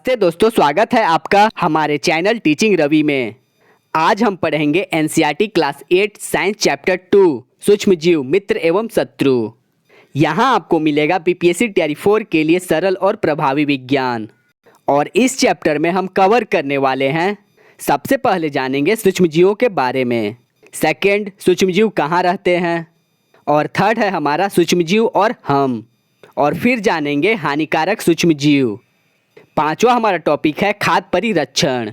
नमस्ते दोस्तों, स्वागत है आपका हमारे चैनल टीचिंग रवि में। आज हम पढ़ेंगे एनसीईआरटी क्लास 8 साइंस चैप्टर 2 सूक्ष्म जीव मित्र एवं शत्रु। यहाँ आपको मिलेगा बीपीएससी तैयारी 4 के लिए सरल और प्रभावी विज्ञान। और इस चैप्टर में हम कवर करने वाले हैं, सबसे पहले जानेंगे सूक्ष्म जीवों के बारे में, सेकेंड सूक्ष्म जीव कहाँ रहते हैं, और थर्ड है हमारा सूक्ष्म जीव और हम, और फिर जानेंगे हानिकारक सूक्ष्म जीव। पांचवा हमारा टॉपिक है खाद्य परिरक्षण।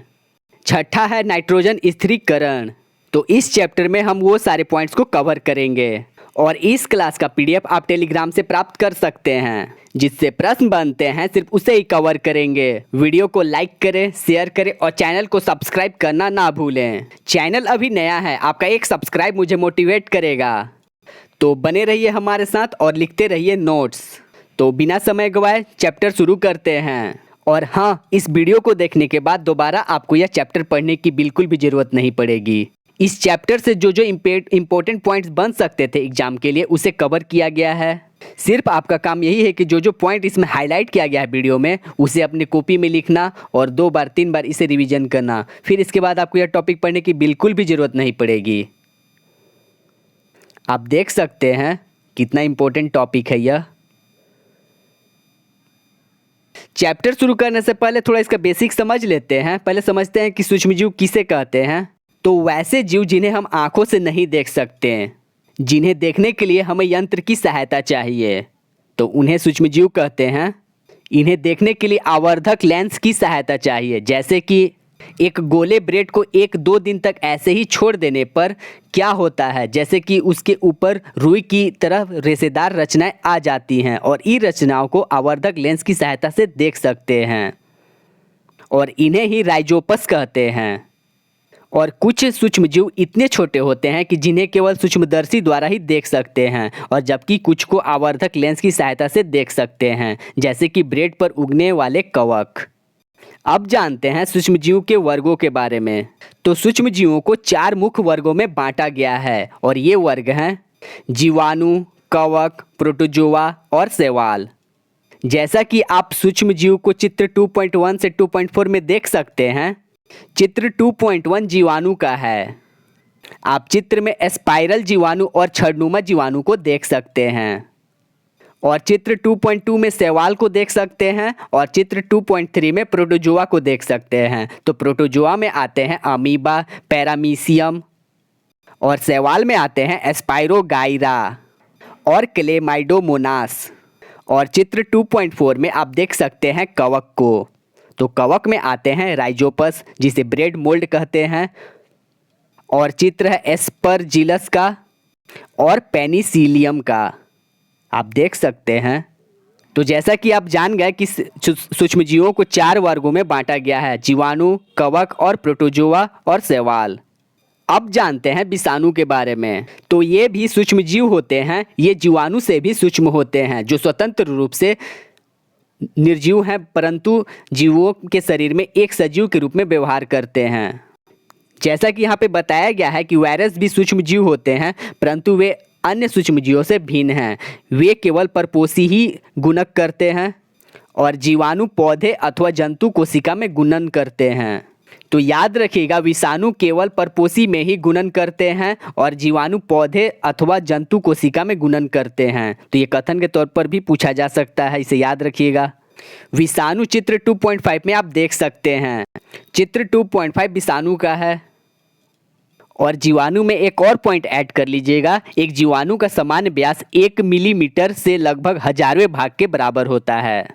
छठा है नाइट्रोजन स्थिरीकरण। तो इस चैप्टर में हम वो सारे पॉइंट्स को कवर करेंगे। और इस क्लास का पीडीएफ आप टेलीग्राम से प्राप्त कर सकते हैं। जिससे प्रश्न बनते हैं सिर्फ उसे ही कवर करेंगे। वीडियो को लाइक करें, शेयर करें और चैनल को सब्सक्राइब करना ना भूलें। चैनल अभी नया है, आपका एक सब्सक्राइब मुझे मोटिवेट करेगा। तो बने रहिए हमारे साथ और लिखते रहिए नोट्स। तो बिना समय गवाए चैप्टर शुरू करते हैं। और हाँ, इस वीडियो को देखने के बाद दोबारा आपको यह चैप्टर पढ़ने की बिल्कुल भी ज़रूरत नहीं पड़ेगी। इस चैप्टर से जो इम्पोर्टेंट पॉइंट्स बन सकते थे एग्जाम के लिए, उसे कवर किया गया है। सिर्फ आपका काम यही है कि जो पॉइंट इसमें हाईलाइट किया गया है वीडियो में, उसे अपनी कॉपी में लिखना और 2 बार 3 बार इसे रिवीजन करना। फिर इसके बाद आपको यह टॉपिक पढ़ने की बिल्कुल भी ज़रूरत नहीं पड़ेगी। आप देख सकते हैं कितना इम्पोर्टेंट टॉपिक है यह। चैप्टर शुरू करने से पहले थोड़ा इसका बेसिक समझ लेते हैं। पहले समझते हैं कि सूक्ष्म जीव किसे कहते हैं। तो वैसे जीव जिन्हें हम आंखों से नहीं देख सकते, जिन्हें देखने के लिए हमें यंत्र की सहायता चाहिए, तो उन्हें सूक्ष्म जीव कहते हैं। इन्हें देखने के लिए आवर्धक लेंस की सहायता चाहिए। जैसे कि एक गोले ब्रेड को 1-2 दिन तक ऐसे ही छोड़ देने पर क्या होता है, जैसे कि उसके ऊपर रुई की तरह रेशेदार रचनाएं आ जाती हैं और इन रचनाओं को आवर्धक लेंस की सहायता से देख सकते हैं। और इन्हें ही राइजोपस कहते हैं। और कुछ सूक्ष्मजीव इतने छोटे होते हैं कि जिन्हें केवल सूक्ष्मदर्शी द्वारा ही देख सकते हैं, और जबकि कुछ को आवर्धक लेंस की सहायता से देख सकते हैं, जैसे कि ब्रेड पर उगने वाले कवक। अब जानते हैं सूक्ष्मजीव के वर्गों के बारे में। तो सूक्ष्मजीवों को 4 मुख्य वर्गों में बांटा गया है, और ये वर्ग हैं जीवाणु, कवक, प्रोटोजोआ और शैवाल। जैसा कि आप सूक्ष्मजीव को चित्र 2.1 से 2.4 में देख सकते हैं। चित्र 2.1 जीवाणु का है। आप चित्र में स्पाइरल जीवाणु और छड़नुमा जीवाणु को देख सकते हैं। और चित्र 2.2 में शैवाल को देख सकते हैं, और चित्र 2.3 में प्रोटोजोआ को देख सकते हैं। तो प्रोटोजोआ में आते हैं अमीबा, पैरामीशियम, और शैवाल में आते हैं स्पाइरोगाइरा और क्लेमाइडोमोनास। और चित्र 2.4 में आप देख सकते हैं कवक को। तो कवक में आते हैं राइजोपस, जिसे ब्रेड मोल्ड कहते हैं, और चित्र है एस्परजिलस का और पेनिसिलियम का, आप देख सकते हैं। तो जैसा कि आप जान गए कि सूक्ष्मजीवों को 4 वर्गों में बांटा गया है, जीवाणु, कवक और प्रोटोजोआ और शैवाल। अब जानते हैं विषाणु के बारे में। तो ये भी सूक्ष्मजीव होते हैं। ये जीवाणु से भी सूक्ष्म होते हैं, जो स्वतंत्र रूप से निर्जीव हैं, परंतु जीवों के शरीर में एक सजीव के रूप में व्यवहार करते हैं। जैसा कि यहाँ पे बताया गया है कि वायरस भी सूक्ष्मजीव होते हैं, परंतु वे अन्य सूक्ष्मजीवों से भिन्न हैं। वे केवल परपोषी ही गुणक करते हैं, और जीवाणु पौधे अथवा जंतु कोशिका में गुणन करते हैं। तो याद रखिएगा, विषाणु केवल परपोषी में ही गुणन करते हैं, और जीवाणु पौधे अथवा जंतु कोशिका में गुणन करते हैं। तो ये कथन के तौर पर भी पूछा जा सकता है, इसे याद रखिएगा। विषाणु चित्र 2.5 में आप देख सकते हैं। चित्र 2.5 विषाणु का है। और जीवाणु में एक और पॉइंट ऐड कर लीजिएगा। एक जीवाणु का सामान्य व्यास 1 मिलीमीटर से लगभग 1000वें भाग के बराबर होता है।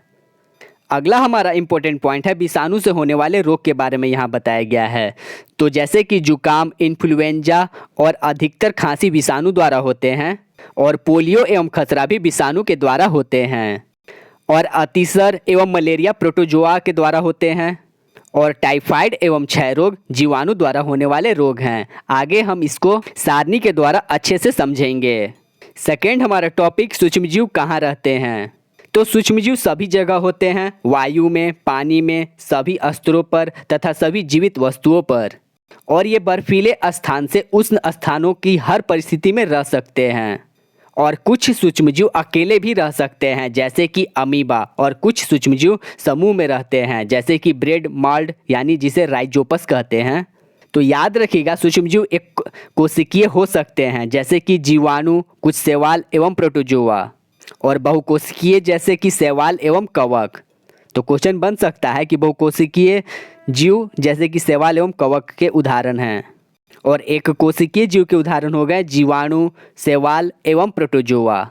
अगला हमारा इंपॉर्टेंट पॉइंट है विषाणु से होने वाले रोग के बारे में यहाँ बताया गया है। तो जैसे कि जुकाम, इन्फ्लुएंजा और अधिकतर खांसी विषाणु द्वारा होते हैं, और पोलियो एवं खसरा भी विषाणु के द्वारा होते हैं, और अतिसार एवं मलेरिया प्रोटोजोआ के द्वारा होते हैं, और टाइफाइड एवं क्षय रोग जीवाणु द्वारा होने वाले रोग हैं। आगे हम इसको सारणी के द्वारा अच्छे से समझेंगे। सेकेंड हमारा टॉपिक सूक्ष्मजीव कहाँ रहते हैं। तो सूक्ष्मजीव सभी जगह होते हैं, वायु में, पानी में, सभी स्तरों पर तथा सभी जीवित वस्तुओं पर। और ये बर्फीले स्थान से उष्ण स्थानों की हर परिस्थिति में रह सकते हैं। और कुछ सूक्ष्मजीव अकेले भी रह सकते हैं जैसे कि अमीबा, और कुछ सूक्ष्मजीव समूह में रहते हैं जैसे कि ब्रेड माल्ड यानी जिसे राइजोपस कहते हैं। तो याद रखिएगा सूक्ष्मजीव एक कोशिकीय हो सकते हैं जैसे कि जीवाणु, कुछ शैवाल एवं प्रोटोजोआ, और बहुकोशिकीय जैसे कि शैवाल एवं कवक। तो क्वेश्चन बन सकता है कि बहुकोशिकीय जीव जैसे कि शैवाल एवं कवक के उदाहरण हैं, और एक कोशिकीय जीव के उदाहरण हो गए जीवाणु, शैवाल एवं प्रोटोजोआ।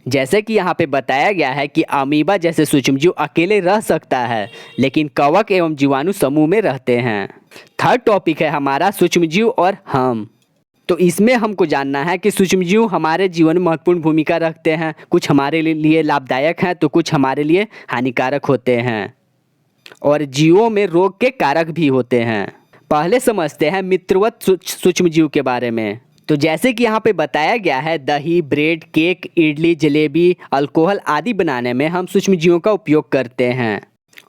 जैसे कि यहाँ पे बताया गया है कि अमीबा जैसे सूक्ष्मजीव अकेले रह सकता है, लेकिन कवक एवं जीवाणु समूह में रहते हैं। थर्ड टॉपिक है हमारा सूक्ष्मजीव और हम। तो इसमें हमको जानना है कि सूक्ष्मजीव हमारे जीवन में महत्वपूर्ण भूमिका रखते हैं, कुछ हमारे लिए लाभदायक हैं तो कुछ हमारे लिए हानिकारक होते हैं, और जीवों में रोग के कारक भी होते हैं। पहले समझते हैं मित्रवत सूक्ष्मजीव के बारे में। तो जैसे कि यहाँ पे बताया गया है, दही, bread, cake, idli, jalebi, alcohol आदि बनाने में हम सूक्ष्मजीवों का उपयोग करते हैं,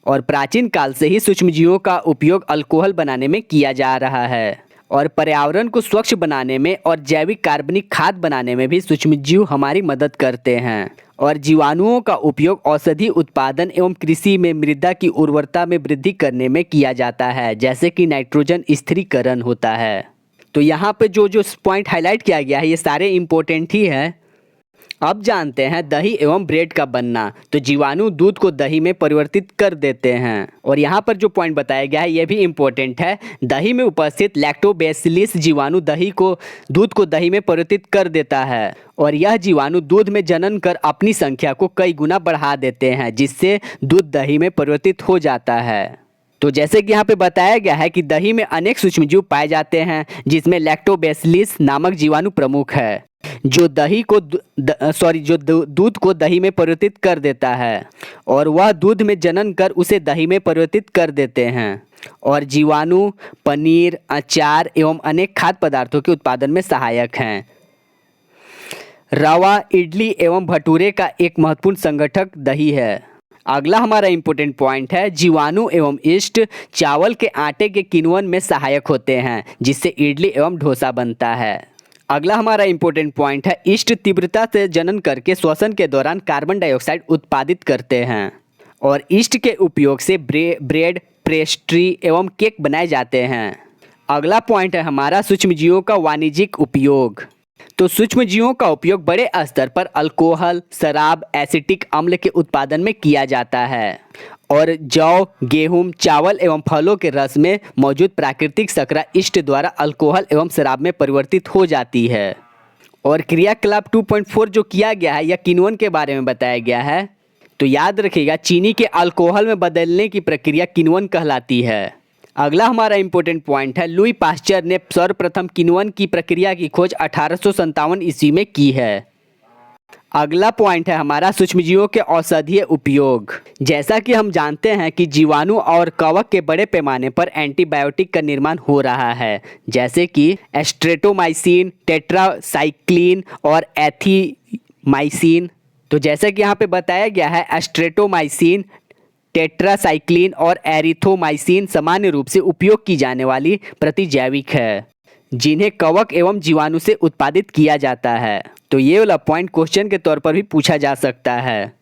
और प्राचीन काल से ही सूक्ष्मजीवों का उपयोग अल्कोहल बनाने में किया जा रहा है, और पर्यावरण को स्वच्छ बनाने में और जैविक कार्बनिक खाद बनाने में भी सूक्ष्मजीव हमारी मदद करते हैं। और जीवाणुओं का उपयोग औषधि उत्पादन एवं कृषि में मृदा की उर्वरता में वृद्धि करने में किया जाता है, जैसे कि नाइट्रोजन स्थिरीकरण होता है। तो यहाँ पे जो जो पॉइंट हाईलाइट किया गया है ये सारे इम्पोर्टेंट ही है। अब जानते हैं दही एवं ब्रेड का बनना। तो जीवाणु दूध को दही में परिवर्तित कर देते हैं, और यहाँ पर जो पॉइंट बताया गया है ये भी इम्पोर्टेंट है। दही में उपस्थित लैक्टोबैसिलस जीवाणु दूध को दही में परिवर्तित कर देता है, और यह जीवाणु दूध में जनन कर अपनी संख्या को कई गुना बढ़ा देते हैं, जिससे दूध दही में परिवर्तित हो जाता है। तो जैसे कि यहाँ पे बताया गया है कि दही में अनेक सूक्ष्मजीव पाए जाते हैं, जिसमें लैक्टोबैसिलस नामक जीवाणु प्रमुख है, जो दूध को दही में परिवर्तित कर देता है, और वह दूध में जनन कर उसे दही में परिवर्तित कर देते हैं। और जीवाणु पनीर, अचार एवं अनेक खाद्य पदार्थों के उत्पादन में सहायक हैं। रवा, इडली एवं भटूरे का एक महत्वपूर्ण संगठक दही है। अगला हमारा इंपॉर्टेंट पॉइंट है जीवाणु एवं यीस्ट चावल के आटे के किण्वन में सहायक होते हैं, जिससे इडली एवं डोसा बनता है। अगला हमारा इंपॉर्टेंट पॉइंट है यीस्ट तीव्रता से जनन करके श्वसन के दौरान कार्बन डाइऑक्साइड उत्पादित करते हैं, और यीस्ट के उपयोग से ब्रेड, पेस्ट्री एवं केक बनाए जाते हैं। अगला पॉइंट है हमारा सूक्ष्मजीवों का वाणिज्यिक उपयोग। तो सूक्ष्मजीवों का उपयोग बड़े स्तर पर अल्कोहल, शराब, एसिटिक अम्ल के उत्पादन में किया जाता है, और जौ, गेहूं, चावल एवं फलों के रस में मौजूद प्राकृतिक शर्करा यीस्ट द्वारा अल्कोहल एवं शराब में परिवर्तित हो जाती है। और क्रियाकलाप 2.4 जो किया गया है यह किण्वन के बारे में बताया गया है। तो याद रखिएगा चीनी के अल्कोहल में बदलने की प्रक्रिया किण्वन कहलाती है। अगला हमारा इंपॉर्टेंट पॉइंट है लुई पास्चर ने सर्वप्रथम किण्वन की प्रक्रिया की खोज 1857 ईस्वी में की है। अगला पॉइंट है हमारा सूक्ष्मजीवों के औषधीय उपयोग। जैसा कि हम जानते हैं कि जीवाणु और कवक के बड़े पैमाने पर एंटीबायोटिक का निर्माण हो रहा है, जैसे कि स्ट्रेप्टोमाइसिन, टेट्रासाइक्लिन और एथिमाइसिन। तो जैसे कि यहाँ पे बताया गया है स्ट्रेप्टोमाइसिन, टेट्रासाइक्लिन और एरिथ्रोमाइसिन सामान्य रूप से उपयोग की जाने वाली प्रतिजैविक है, जिन्हें कवक एवं जीवाणु से उत्पादित किया जाता है। तो ये वाला पॉइंट क्वेश्चन के तौर पर भी पूछा जा सकता है।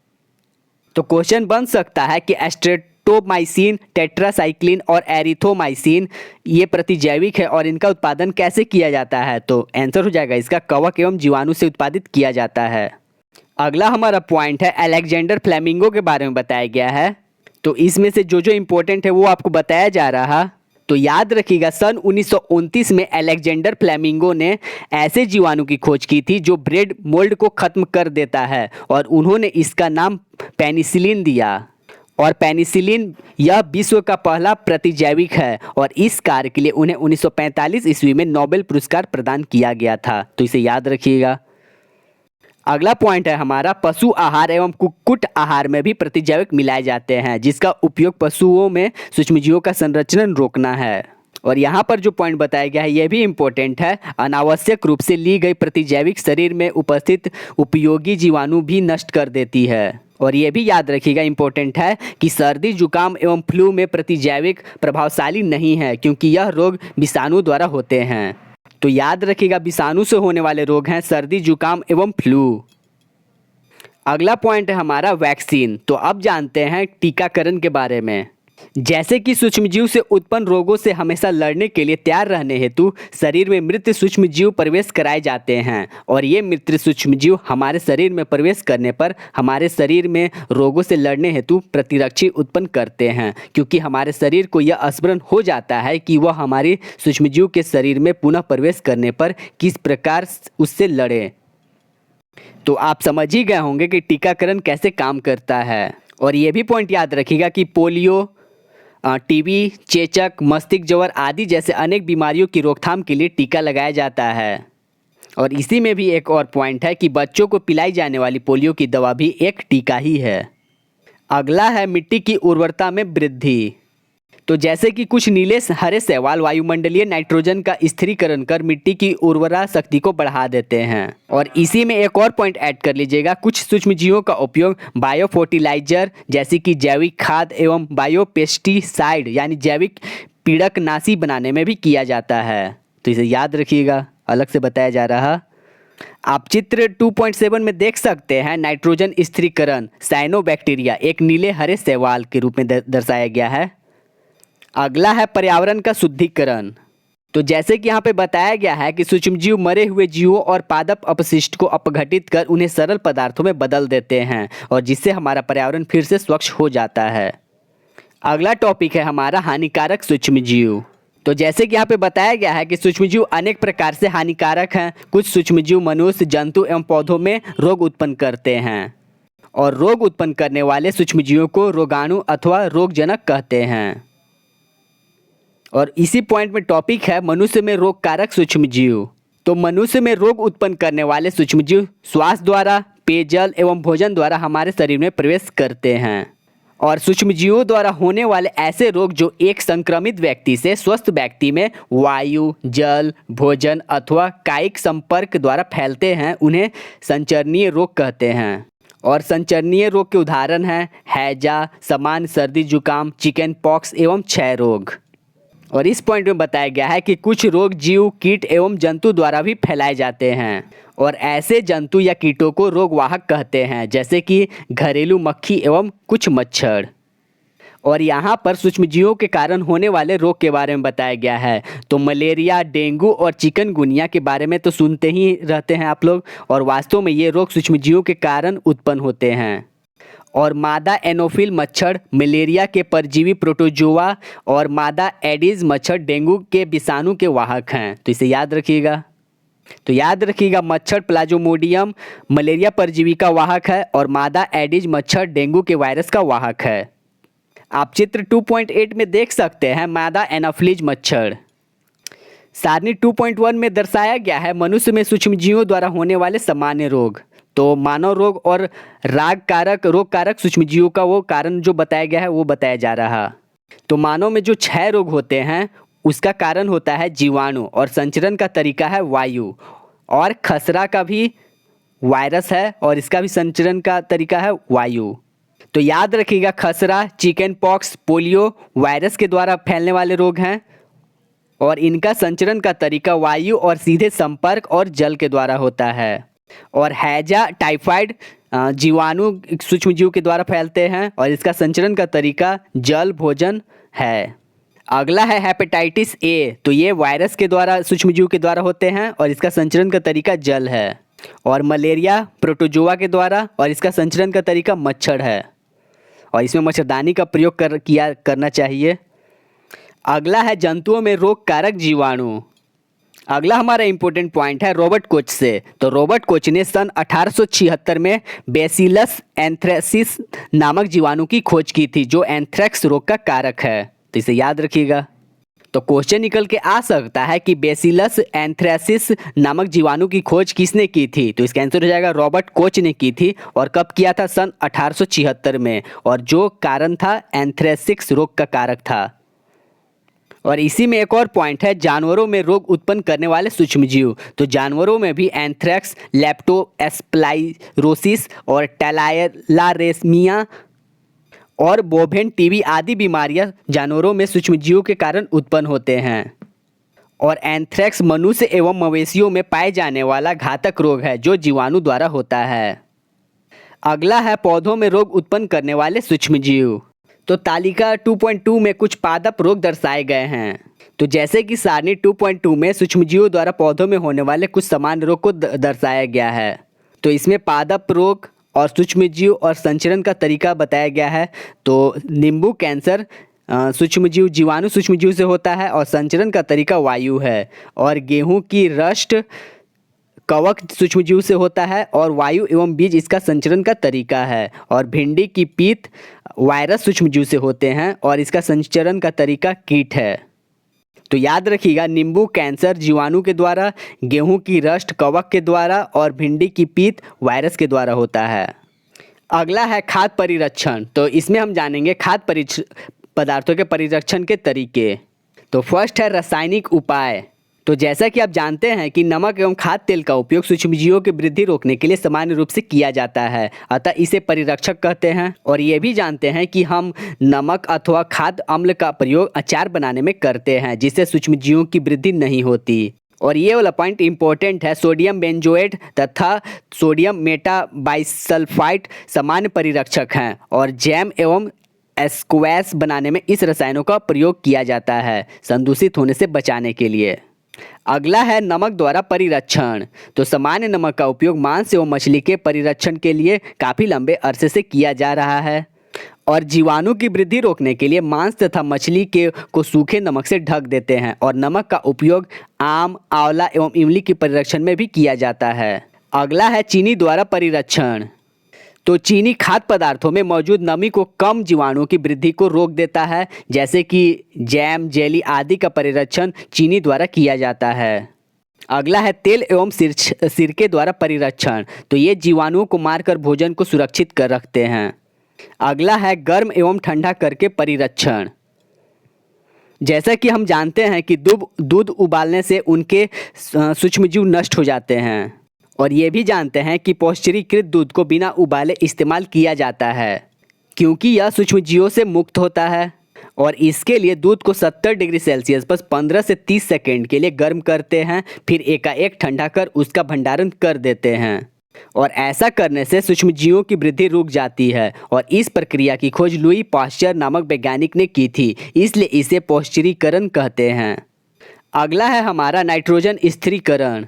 तो क्वेश्चन बन सकता है कि स्ट्रेप्टोमाइसिन, टेट्रासाइक्लिन और एरिथ्रोमाइसिन ये प्रतिजैविक है और इनका उत्पादन कैसे किया जाता है। तो आंसर हो जाएगा इसका कवक एवं जीवाणु से उत्पादित किया जाता है। अगला हमारा पॉइंट है अलेक्जेंडर फ्लेमिंगो के बारे में बताया गया है। तो इसमें से जो जो इम्पोर्टेंट है वो आपको बताया जा रहा। तो याद रखिएगा सन 1929 में अलेक्जेंडर फ्लेमिंगो ने ऐसे जीवाणु की खोज की थी जो ब्रेड मोल्ड को खत्म कर देता है, और उन्होंने इसका नाम पेनिसिलिन दिया। और पेनिसिलिन यह विश्व का पहला प्रतिजैविक है, और इस कार्य के लिए उन्हें 1945 ईस्वी में नोबेल पुरस्कार प्रदान किया गया था। तो इसे याद रखिएगा। अगला पॉइंट है हमारा पशु आहार एवं कुक्कुट आहार में भी प्रतिजैविक मिलाए जाते हैं, जिसका उपयोग पशुओं में सूक्ष्मजीवों का संरक्षण रोकना है। और यहाँ पर जो पॉइंट बताया गया है यह भी इम्पोर्टेंट है। अनावश्यक रूप से ली गई प्रतिजैविक शरीर में उपस्थित उपयोगी जीवाणु भी नष्ट कर देती है। और ये भी याद रखिएगा इम्पोर्टेंट है कि सर्दी, जुकाम एवं फ्लू में प्रतिजैविक प्रभावशाली नहीं है, क्योंकि यह रोग विषाणु द्वारा होते हैं। तो याद रखिएगा विषाणु से होने वाले रोग हैं सर्दी जुकाम एवं फ्लू। अगला पॉइंट है हमारा वैक्सीन। तो अब जानते हैं टीकाकरण के बारे में। जैसे कि सूक्ष्मजीव से उत्पन्न रोगों से हमेशा लड़ने के लिए तैयार रहने हेतु शरीर में मृत सूक्ष्मजीव प्रवेश कराए जाते हैं और ये मृत सूक्ष्मजीव हमारे शरीर में प्रवेश करने पर हमारे शरीर में रोगों से लड़ने हेतु प्रतिरक्षी उत्पन्न करते हैं, क्योंकि हमारे शरीर को यह स्मरण हो जाता है कि वह हमारी सूक्ष्मजीव के शरीर में पुनः प्रवेश करने पर किस प्रकार उससे लड़े। तो आप समझ ही गए होंगे कि टीकाकरण कैसे काम करता है। और ये भी पॉइंट याद रखिएगा कि पोलियो, टीबी, चेचक, मस्तिष्क ज्वर आदि जैसे अनेक बीमारियों की रोकथाम के लिए टीका लगाया जाता है। और इसी में भी एक और पॉइंट है कि बच्चों को पिलाई जाने वाली पोलियो की दवा भी एक टीका ही है। अगला है मिट्टी की उर्वरता में वृद्धि। तो जैसे कि कुछ नीले हरे शैवाल वायुमंडलीय नाइट्रोजन का स्थिरीकरण कर मिट्टी की उर्वरा शक्ति को बढ़ा देते हैं। और इसी में एक और पॉइंट ऐड कर लीजिएगा, कुछ सूक्ष्मजीवों का उपयोग बायो फर्टिलाइजर जैसे कि जैविक खाद एवं बायोपेस्टिसाइड यानी जैविक पीड़कनाशी बनाने में भी किया जाता है। तो इसे याद रखिएगा, अलग से बताया जा रहा। आप चित्र 2.7 में देख सकते हैं नाइट्रोजन स्थिरीकरण साइनोबैक्टीरिया एक नीले हरे शैवाल के रूप में दर्शाया गया है। अगला है पर्यावरण का शुद्धिकरण। तो जैसे कि यहाँ पे बताया गया है कि सूक्ष्मजीव मरे हुए जीवों और पादप अपशिष्ट को अपघटित कर उन्हें सरल पदार्थों में बदल देते हैं और जिससे हमारा पर्यावरण फिर से स्वच्छ हो जाता है। अगला टॉपिक है हमारा हानिकारक सूक्ष्मजीव। तो जैसे कि यहाँ पे बताया गया है कि सूक्ष्मजीव अनेक प्रकार से हानिकारक हैं। कुछ सूक्ष्मजीव मनुष्य, जंतु एवं पौधों में रोग उत्पन्न करते हैं और रोग उत्पन्न करने वाले सूक्ष्मजीवों को रोगाणु अथवा रोगजनक कहते हैं। और इसी पॉइंट में टॉपिक है मनुष्य में रोगकारक सूक्ष्मजीव। तो मनुष्य में रोग उत्पन्न करने वाले सूक्ष्मजीव श्वास द्वारा, पेयजल एवं भोजन द्वारा हमारे शरीर में प्रवेश करते हैं। और सूक्ष्मजीवों द्वारा होने वाले ऐसे रोग जो एक संक्रमित व्यक्ति से स्वस्थ व्यक्ति में वायु, जल, भोजन अथवा कायिक संपर्क द्वारा फैलते हैं उन्हें संचरणीय रोग कहते हैं। और संचरणीय रोग के उदाहरण हैं हैजा, सामान्य सर्दी जुकाम, चिकन पॉक्स एवं क्षय रोग। और इस पॉइंट में बताया गया है कि कुछ रोग जीव, कीट एवं जंतु द्वारा भी फैलाए जाते हैं और ऐसे जंतु या कीटों को रोगवाहक कहते हैं, जैसे कि घरेलू मक्खी एवं कुछ मच्छर। और यहाँ पर सूक्ष्मजीवों के कारण होने वाले रोग के बारे में बताया गया है। तो मलेरिया, डेंगू और चिकनगुनिया के बारे में तो सुनते ही रहते हैं आप लोग, और वास्तव में ये रोग सूक्ष्मजीवों के कारण उत्पन्न होते हैं। और मादा एनोफिल मच्छर मलेरिया के परजीवी प्रोटोजोआ और मादा एडिस मच्छर डेंगू के विषाणु के वाहक हैं। तो इसे याद रखिएगा। तो याद रखिएगा मच्छर प्लाज्मोडियम मलेरिया परजीवी का वाहक है और मादा एडिस मच्छर डेंगू के वायरस का वाहक है। आप चित्र 2.8 में देख सकते हैं मादा एनाफिलीज मच्छर। सारणी 2.1 में दर्शाया गया है मनुष्य में सूक्ष्मजीवों द्वारा होने वाले सामान्य रोग। तो मानव रोग और रोग कारक सूक्ष्मजीवों का वो कारण जो बताया गया है वो बताया जा रहा। तो मानव में जो क्षय रोग होते हैं उसका कारण होता है जीवाणु और संचरण का तरीका है वायु। और खसरा का भी वायरस है और इसका भी संचरण का तरीका है वायु। तो याद रखिएगा खसरा, चिकन पॉक्स, पोलियो वायरस के द्वारा फैलने वाले रोग हैं और इनका संचरण का तरीका वायु और सीधे संपर्क और जल के द्वारा होता है। और हैजा, टाइफाइड जीवाणु सूक्ष्मजीव के द्वारा फैलते हैं और इसका संचरण का तरीका जल, भोजन है। अगला है हेपेटाइटिस ए। तो ये वायरस के द्वारा सूक्ष्मजीव के द्वारा होते हैं और इसका संचरण का तरीका जल है। और मलेरिया प्रोटोजोआ के द्वारा और इसका संचरण का तरीका मच्छर है और इसमें मच्छरदानी का प्रयोग करना चाहिए। अगला है जंतुओं में रोग कारक जीवाणु। अगला हमारा इंपॉर्टेंट पॉइंट है रॉबर्ट कोच से। तो रॉबर्ट कोच ने सन 1876 में बेसिलस एंथ्रेसिस नामक जीवाणु की खोज की थी जो एंथ्रेक्स रोग का कारक है। तो इसे याद रखिएगा। तो क्वेश्चन निकल के आ सकता है कि बेसिलस एंथ्रेसिस नामक जीवाणु की खोज किसने की थी। तो इसका आंसर हो जाएगा रॉबर्ट कोच ने की थी। और कब किया था? सन 1876 में। और जो कारण था एंथ्रेसिस रोग का कारक था। और इसी में एक और पॉइंट है जानवरों में रोग उत्पन्न करने वाले सूक्ष्मजीव। तो जानवरों में भी एंथ्रेक्स, लेप्टोस्पाइरोसिस और टैलायलारेस्मिया और बोवेन टीबी आदि बीमारियां जानवरों में सूक्ष्मजीवों के कारण उत्पन्न होते हैं। और एंथ्रेक्स मनुष्य एवं मवेशियों में पाए जाने वाला घातक रोग है जो जीवाणु द्वारा होता है। अगला है पौधों में रोग उत्पन्न करने वाले सूक्ष्मजीव। तो तालिका 2.2 में कुछ पादप रोग दर्शाए गए हैं। तो जैसे कि सारणी 2.2 में सूक्ष्मजीवों द्वारा पौधों में होने वाले कुछ सामान्य रोग को दर्शाया गया है। तो इसमें पादप रोग और सूक्ष्मजीव और संचरण का तरीका बताया गया है। तो नींबू कैंसर सूक्ष्मजीव जीवाणु सूक्ष्मजीव से होता है और संचरण का तरीका वायु है। और गेहूं की रस्ट कवक सूक्ष्मजीव से होता है और वायु एवं बीज इसका संचरण का तरीका है। और भिंडी की पीत वायरस सूक्ष्मजीव से होते हैं और इसका संचरण का तरीका कीट है। तो याद रखिएगा, नींबू कैंसर जीवाणु के द्वारा, गेहूं की रस्ट कवक के द्वारा और भिंडी की पीत वायरस के द्वारा होता है। अगला है खाद्य परिरक्षण। तो इसमें हम जानेंगे खाद्य पदार्थों के परिरक्षण के तरीके। तो फर्स्ट है रासायनिक उपाय। तो जैसा कि आप जानते हैं कि नमक एवं खाद्य तेल का उपयोग सूक्ष्मजीवों की वृद्धि रोकने के लिए सामान्य रूप से किया जाता है, अतः इसे परिरक्षक कहते हैं। और ये भी जानते हैं कि हम नमक अथवा खाद्य अम्ल का प्रयोग अचार बनाने में करते हैं जिससे सूक्ष्मजीवों की वृद्धि नहीं होती। और ये वाला पॉइंट इंपॉर्टेंट है, सोडियम बेंजोएट तथा सोडियम मेटाबाइसल्फाइड सामान्य परिरक्षक हैं और जैम एवं स्क्वैश बनाने में इस रसायनों का प्रयोग किया जाता है संदूषित होने से बचाने के लिए। अगला है नमक द्वारा परिरक्षण। तो सामान्य नमक का उपयोग मांस एवं मछली के परिरक्षण के लिए काफ़ी लंबे अरसे से किया जा रहा है और जीवाणु की वृद्धि रोकने के लिए मांस तथा मछली को सूखे नमक से ढक देते हैं। और नमक का उपयोग आम, आंवला एवं इमली के परिरक्षण में भी किया जाता है। अगला है चीनी द्वारा परिरक्षण। तो चीनी खाद्य पदार्थों में मौजूद नमी को कम जीवाणुओं की वृद्धि को रोक देता है, जैसे कि जैम, जेली आदि का परिरक्षण चीनी द्वारा किया जाता है। अगला है तेल एवं सिरके द्वारा परिरक्षण। तो ये जीवाणुओं को मारकर भोजन को सुरक्षित कर रखते हैं। अगला है गर्म एवं ठंडा करके परिरक्षण। जैसा कि हम जानते हैं कि दूध उबालने से उनके सूक्ष्मजीव नष्ट हो जाते हैं और ये भी जानते हैं कि पौष्टिकीकृत दूध को बिना उबाले इस्तेमाल किया जाता है क्योंकि यह सूक्ष्मजीवों से मुक्त होता है। और इसके लिए दूध को 70 डिग्री सेल्सियस पर 15 से 30 सेकेंड के लिए गर्म करते हैं, फिर एकाएक ठंडा कर उसका भंडारण कर देते हैं। और ऐसा करने से सूक्ष्मजीवों की वृद्धि रुक जाती है और इस प्रक्रिया की खोज लुई पाश्चर नामक वैज्ञानिक ने की थी, इसलिए इसे पौष्टिकीकरण कहते हैं। अगला है हमारा नाइट्रोजन स्थिरीकरण।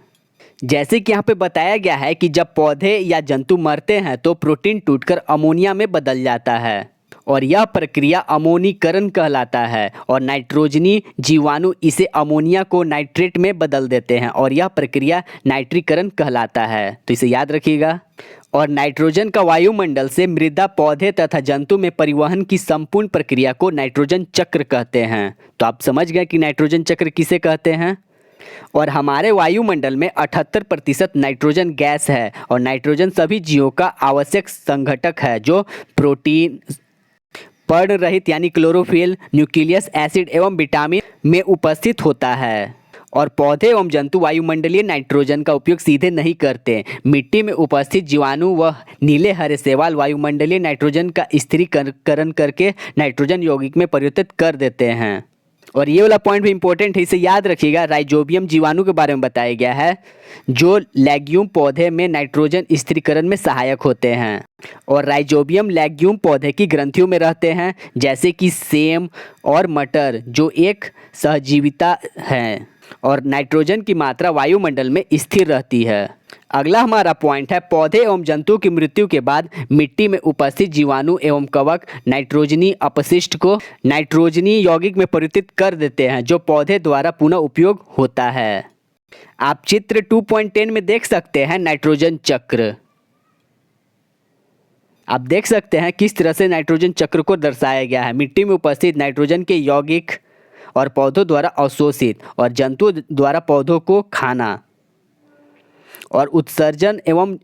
जैसे कि यहाँ पे बताया गया है कि जब पौधे या जंतु मरते हैं तो प्रोटीन टूटकर अमोनिया में बदल जाता है और यह प्रक्रिया अमोनीकरण कहलाता है। और नाइट्रोजनी जीवाणु इसे अमोनिया को नाइट्रेट में बदल देते हैं और यह प्रक्रिया नाइट्रीकरण कहलाता है। तो इसे याद रखिएगा। और नाइट्रोजन का वायुमंडल से मृदा, पौधे तथा जंतु में परिवहन की संपूर्ण प्रक्रिया को नाइट्रोजन चक्र कहते हैं। तो आप समझ गए कि नाइट्रोजन चक्र किसे कहते हैं। और हमारे वायुमंडल में 78% नाइट्रोजन गैस है और नाइट्रोजन सभी जीवों का आवश्यक संघटक है जो प्रोटीन, पर्ण रहित यानी क्लोरोफिल, न्यूक्लियस एसिड एवं विटामिन में उपस्थित होता है। और पौधे एवं जंतु वायुमंडलीय नाइट्रोजन का उपयोग सीधे नहीं करते। मिट्टी में उपस्थित जीवाणु व नीले हरे शैवाल वायुमंडलीय नाइट्रोजन का स्थिरीकरण करके नाइट्रोजन यौगिक में परिवर्तित कर देते हैं। और ये वाला पॉइंट भी इंपॉर्टेंट है, इसे याद रखिएगा। राइजोबियम जीवाणु के बारे में बताया गया है जो लेग्यूम पौधे में नाइट्रोजन स्थिरीकरण में सहायक होते हैं। और राइजोबियम लेग्यूम पौधे की ग्रंथियों में रहते हैं जैसे कि सेम और मटर जो एक सहजीविता है और नाइट्रोजन की मात्रा वायुमंडल में स्थिर रहती है। अगला हमारा पॉइंट है पौधे एवं जंतु की मृत्यु के बाद मिट्टी में उपस्थित जीवाणु एवं कवक नाइट्रोजनी अपशिष्ट को नाइट्रोजनी यौगिक में परिवर्तित कर देते हैं जो पौधे द्वारा पुनः उपयोग होता है। आप चित्र 2.10 में देख सकते हैं नाइट्रोजन चक्र। आप देख सकते हैं किस तरह से नाइट्रोजन चक्र को दर्शाया गया है। मिट्टी में उपस्थित नाइट्रोजन के यौगिक और पौधों द्वारा अवशोषित और जंतु द्वारा पौधों को खाना और उत्सर्जन एवं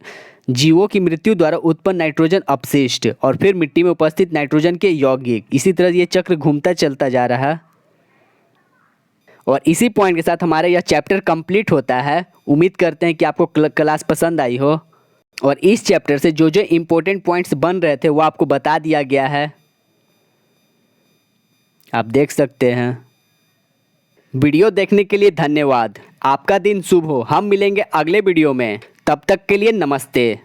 जीवों की मृत्यु द्वारा उत्पन्न नाइट्रोजन अपशिष्ट और फिर मिट्टी में उपस्थित नाइट्रोजन के यौगिक। इसी तरह ये चक्र घूमता चलता जा रहा है। और इसी पॉइंट के साथ हमारा यह चैप्टर कंप्लीट होता है। उम्मीद करते हैं कि आपको क्लास पसंद आई हो और इस चैप्टर से जो जो इम्पोर्टेंट पॉइंट्स बन रहे थे वो आपको बता दिया गया है, आप देख सकते हैं। वीडियो देखने के लिए धन्यवाद। आपका दिन शुभ हो। हम मिलेंगे अगले वीडियो में। तब तक के लिए नमस्ते।